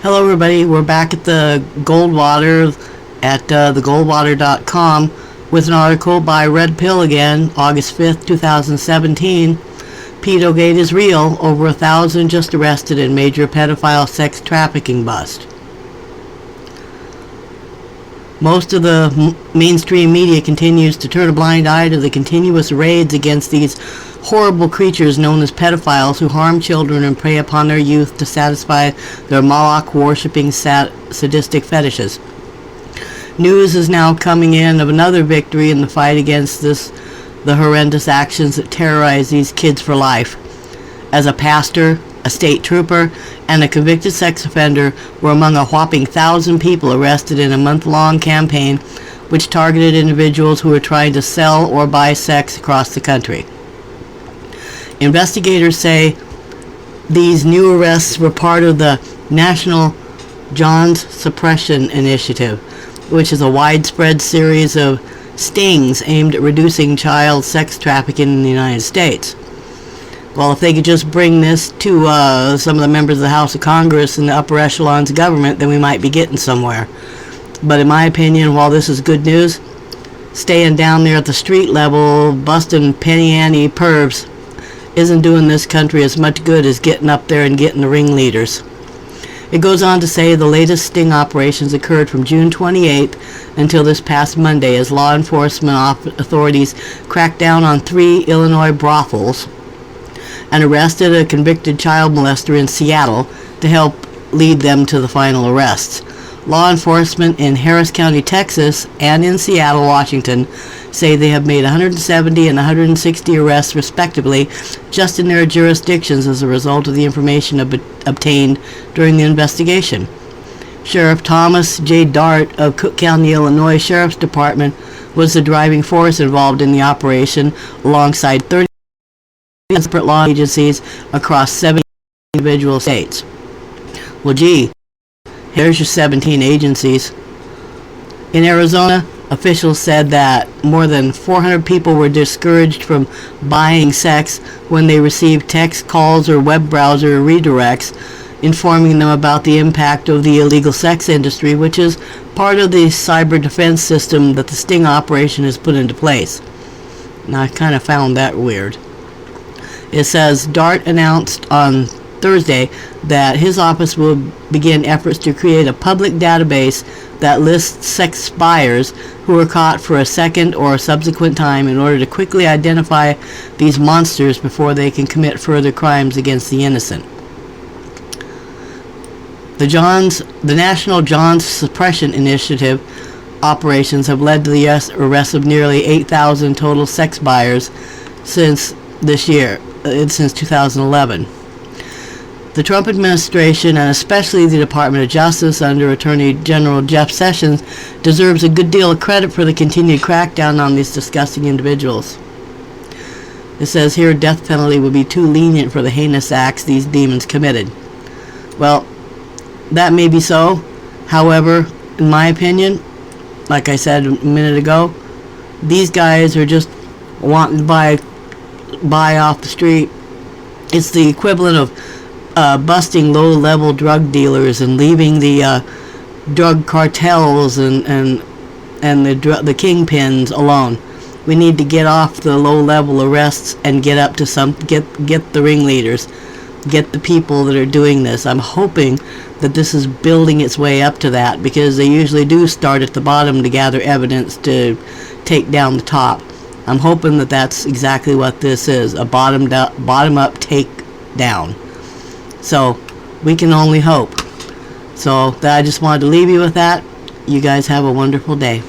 Hello everybody, we're back at the Goldwater at thegoldwater.com with an article by Red Pill again, August 5th, 2017. PedoGate is real, over 1,000 just arrested in major pedophile sex trafficking bust. Most of the mainstream media continues to turn a blind eye to the continuous raids against these horrible creatures known as pedophiles who harm children and prey upon their youth to satisfy their Moloch-worshipping sadistic fetishes. News is now coming in of another victory in the fight against the horrendous actions that terrorize these kids for life. As a pastor, a state trooper, and a convicted sex offender were among a whopping 1,000 people arrested in a month-long campaign which targeted individuals who were trying to sell or buy sex across the country. Investigators say these new arrests were part of the National Johns Suppression Initiative, which is a widespread series of stings aimed at reducing child sex trafficking in the United States. Well, if they could just bring this to some of the members of the House of Congress and the upper echelons of government, then we might be getting somewhere. But in my opinion, while this is good news, staying down there at the street level, busting penny ante pervs, isn't doing this country as much good as getting up there and getting the ringleaders. It goes on to say the latest sting operations occurred from June 28th until this past Monday as law enforcement authorities cracked down on 3 Illinois brothels and arrested a convicted child molester in Seattle to help lead them to the final arrests. Law enforcement in Harris County, Texas, and in Seattle, Washington, say they have made 170 and 160 arrests, respectively, just in their jurisdictions as a result of the information obtained during the investigation. Sheriff Thomas J. Dart of Cook County, Illinois Sheriff's Department was the driving force involved in the operation, alongside 30 separate law agencies across 7 individual states. Well, gee, here's your 17 agencies. In Arizona, officials said that more than 400 people were discouraged from buying sex when they received text calls or web browser redirects informing them about the impact of the illegal sex industry, which is part of the cyber defense system that the sting operation has put into place. Now, I kind of found that weird. It says Dart announced on Thursday that his office will begin efforts to create a public database that lists sex buyers who are caught for a second or subsequent time in order to quickly identify these monsters before they can commit further crimes against the innocent. The National Johns Suppression Initiative operations have led to the arrest of nearly 8,000 total sex buyers since this year, since 2011. The Trump administration, and especially the Department of Justice under Attorney General Jeff Sessions, deserves a good deal of credit for the continued crackdown on these disgusting individuals. It says here death penalty would be too lenient for the heinous acts these demons committed. Well, that may be so. However, in my opinion, like I said a minute ago, these guys are just wanting to buy off the street. It's the equivalent of busting low-level drug dealers and leaving the drug cartels and the kingpins alone. We need to get off the low-level arrests and get up to get the ringleaders, get the people that are doing this. I'm hoping that this is building its way up to that, because they usually do start at the bottom to gather evidence to take down the top. I'm hoping that that's exactly what this is, a bottom-up take down. So, we can only hope. So, I just wanted to leave you with that. You guys have a wonderful day.